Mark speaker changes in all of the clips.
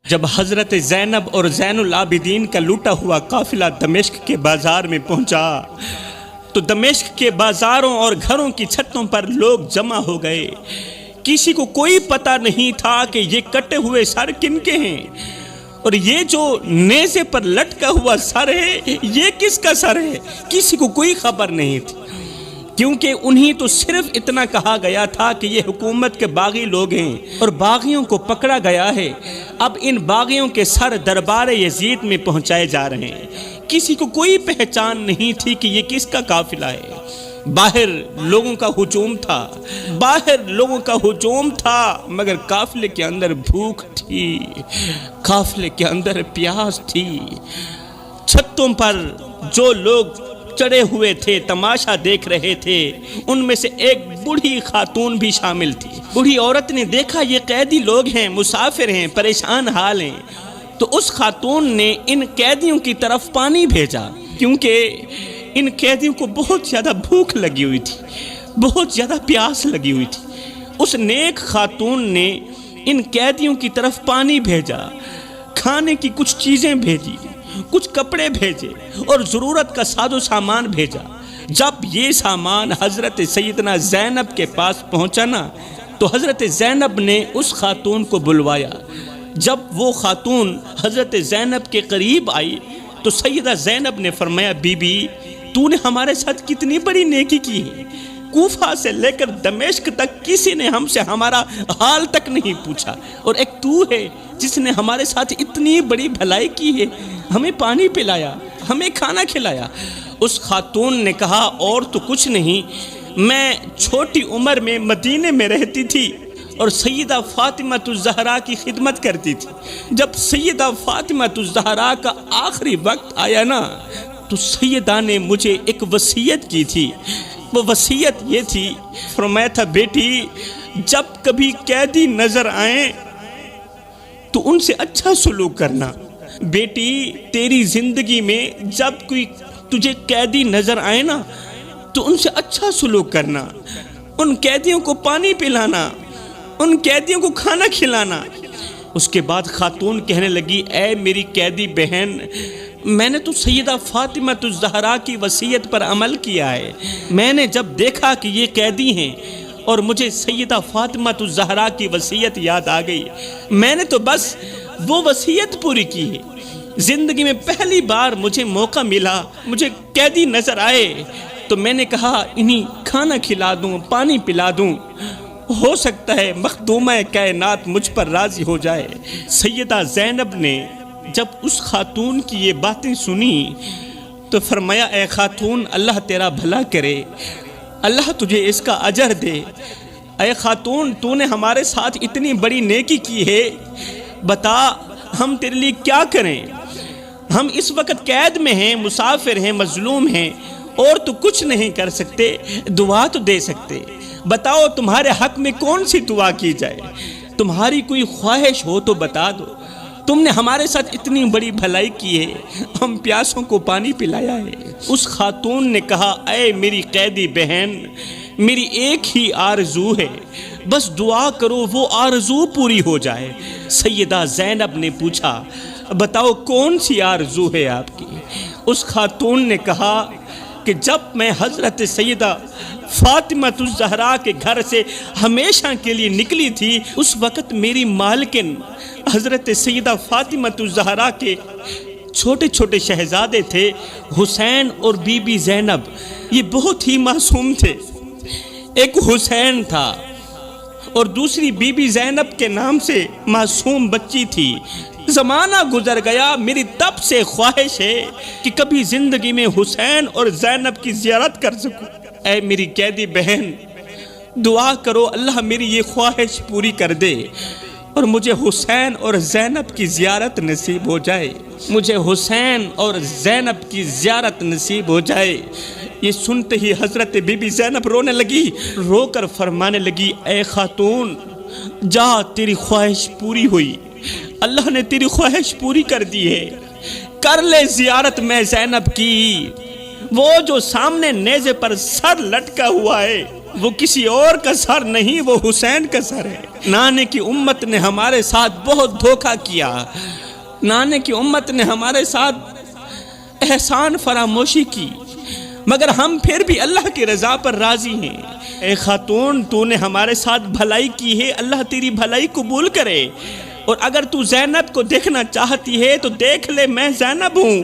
Speaker 1: جب حضرت زینب اور زین العابدین کا لوٹا ہوا قافلہ دمشق کے بازار میں پہنچا تو دمشق کے بازاروں اور گھروں کی چھتوں پر لوگ جمع ہو گئے۔ کسی کو کوئی پتہ نہیں تھا کہ یہ کٹے ہوئے سر کن کے ہیں، اور یہ جو نیزے پر لٹکا ہوا سر ہے یہ کس کا سر ہے۔ کسی کو کوئی خبر نہیں تھی، کیونکہ انہیں تو صرف اتنا کہا گیا تھا کہ یہ حکومت کے باغی لوگ ہیں اور باغیوں کو پکڑا گیا ہے۔ اب ان باغیوں کے سر دربار یزید میں پہنچائے جا رہے ہیں۔ کسی کو کوئی پہچان نہیں تھی کہ یہ کس کا قافلہ ہے۔ باہر لوگوں کا ہجوم تھا مگر قافلے کے اندر بھوک تھی، قافلے کے اندر پیاس تھی۔ چھتوں پر جو لوگ چڑھے ہوئے تھے تماشا دیکھ رہے تھے، ان میں سے ایک بوڑھی خاتون بھی شامل تھی۔ بوڑھی عورت نے دیکھا یہ قیدی لوگ ہیں، مسافر ہیں، پریشان حال ہیں، تو اس خاتون نے ان قیدیوں کی طرف پانی بھیجا، کیونکہ ان قیدیوں کو بہت زیادہ بھوک لگی ہوئی تھی، بہت زیادہ پیاس لگی ہوئی تھی۔ اس نیک خاتون نے ان قیدیوں کی طرف پانی بھیجا، کھانے کی کچھ چیزیں بھیجی، کچھ کپڑے بھیجے اور ضرورت کا ساز و سامان بھیجا۔ جب یہ سامان حضرت سیدنا زینب کے پاس پہنچا نا تو حضرت زینب نے اس خاتون کو بلوایا۔ جب وہ خاتون حضرت زینب کے قریب آئی تو سیدہ زینب نے فرمایا، بی بی تو نے ہمارے ساتھ کتنی بڑی نیکی کی ہے۔ کوفہ سے لے کر دمشق تک کسی نے ہم سے ہمارا حال تک نہیں پوچھا، اور ایک تو ہے جس نے ہمارے ساتھ اتنی بڑی بھلائی کی ہے، ہمیں پانی پلایا، ہمیں کھانا کھلایا۔ اس خاتون نے کہا، اور تو کچھ نہیں، میں چھوٹی عمر میں مدینے میں رہتی تھی اور سیدہ فاطمہ الزہرا کی خدمت کرتی تھی۔ جب سیدہ فاطمہ الزہرا کا آخری وقت آیا نا تو سیدہ نے مجھے ایک وصیت کی تھی۔ وہ وصیت یہ تھی، فرمایا تھا، بیٹی جب کبھی قیدی نظر آئیں تو ان سے اچھا سلوک کرنا۔ بیٹی تیری زندگی میں جب کوئی تجھے قیدی نظر آئے نا تو ان سے اچھا سلوک کرنا، ان قیدیوں کو پانی پلانا، ان قیدیوں کو کھانا کھلانا۔ اس کے بعد خاتون کہنے لگی، اے میری قیدی بہن، میں نے تو سیدہ فاطمہ الزہرا کی وصیت پر عمل کیا ہے۔ میں نے جب دیکھا کہ یہ قیدی ہیں اور مجھے سیدہ فاطمہ الزہرا کی وصیت یاد آ گئی، میں نے تو بس وہ وصیت پوری کی ہے۔ زندگی میں پہلی بار مجھے موقع ملا، مجھے قیدی نظر آئے تو میں نے کہا انہیں کھانا کھلا دوں، پانی پلا دوں، ہو سکتا ہے مخدومہ کائنات مجھ پر راضی ہو جائے۔ سیدہ زینب نے جب اس خاتون کی یہ باتیں سنی تو فرمایا، اے خاتون اللہ تیرا بھلا کرے، اللہ تجھے اس کا اجر دے۔ اے خاتون تو نے ہمارے ساتھ اتنی بڑی نیکی کی ہے، بتا ہم تیرے لیے کیا کریں؟ ہم اس وقت قید میں ہیں، مسافر ہیں، مظلوم ہیں، اور تو کچھ نہیں کر سکتے، دعا تو دے سکتے۔ بتاؤ تمہارے حق میں کون سی دعا کی جائے؟ تمہاری کوئی خواہش ہو تو بتا دو۔ تم نے ہمارے ساتھ اتنی بڑی بھلائی کی ہے، ہم پیاسوں کو پانی پلایا ہے۔ اس خاتون نے کہا، اے میری قیدی بہن، میری ایک ہی آرزو ہے، بس دعا کرو وہ آرزو پوری ہو جائے۔ سیدہ زینب نے پوچھا، بتاؤ کون سی آرزو ہے آپ کی؟ اس خاتون نے کہا کہ جب میں حضرت سیدہ فاطمہ الزہرا کے گھر سے ہمیشہ کے لیے نکلی تھی، اس وقت میری مالکن حضرت سیدہ فاطمہ الزہرا کے چھوٹے چھوٹے شہزادے تھے، حسین اور بی بی زینب۔ یہ بہت ہی معصوم تھے، ایک حسین تھا اور دوسری بی بی زینب کے نام سے معصوم بچی تھی۔ زمانہ گزر گیا، میری تب سے خواہش ہے کہ کبھی زندگی میں حسین اور زینب کی زیارت کر سکوں۔ اے میری قیدی بہن دعا کرو اللہ میری یہ خواہش پوری کر دے اور مجھے حسین اور زینب کی زیارت نصیب ہو جائے، مجھے حسین اور زینب کی زیارت نصیب ہو جائے۔ یہ سنتے ہی حضرت بی بی زینب رونے لگی، رو کر فرمانے لگی، اے خاتون جا تیری خواہش پوری ہوئی، اللہ نے تیری خواہش پوری کر دی ہے، کر لے زیارت میں زینب کی۔ وہ جو سامنے نیزے پر سر لٹکا ہوا ہے وہ کسی اور کا سر نہیں، وہ حسین کا سر ہے۔ نانے کی امت نے ہمارے ساتھ بہت دھوکہ کیا، نانے کی امت نے ہمارے ساتھ احسان فراموشی کی، مگر ہم پھر بھی اللہ کی رضا پر راضی ہیں۔ اے خاتون، تو نے ہمارے ساتھ بھلائی کی ہے، اللہ تیری بھلائی قبول کرے، اور اگر تو زینب کو دیکھنا چاہتی ہے تو دیکھ لے، میں زینب ہوں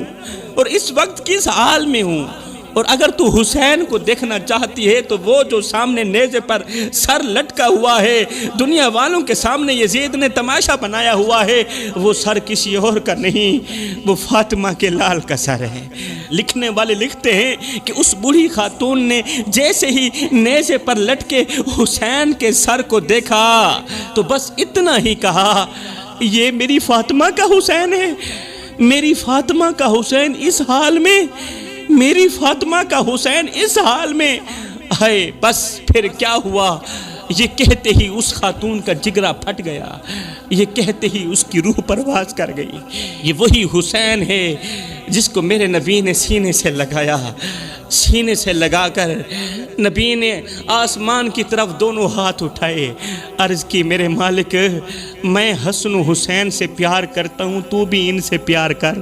Speaker 1: اور اس وقت کس حال میں ہوں، اور اگر تو حسین کو دیکھنا چاہتی ہے تو وہ جو سامنے نیزے پر سر لٹکا ہوا ہے، دنیا والوں کے سامنے یزید نے تماشا بنایا ہوا ہے، وہ سر کسی اور کا نہیں، وہ فاطمہ کے لال کا سر ہے۔ لکھنے والے لکھتے ہیں کہ اس بوڑھی خاتون نے جیسے ہی نیزے پر لٹکے حسین کے سر کو دیکھا تو بس اتنا ہی کہا، یہ میری فاطمہ کا حسین ہے، میری فاطمہ کا حسین اس حال میں، میری فاطمہ کا حسین اس حال میں ہے۔ بس پھر کیا ہوا، یہ کہتے ہی اس خاتون کا جگرہ پھٹ گیا، یہ کہتے ہی اس کی روح پرواز کر گئی۔ یہ وہی حسین ہے جس کو میرے نبی نے سینے سے لگایا، سینے سے لگا کر نبی نے آسمان کی طرف دونوں ہاتھ اٹھائے، عرض کی میرے مالک، میں حسن و حسین سے پیار کرتا ہوں، تو بھی ان سے پیار کر۔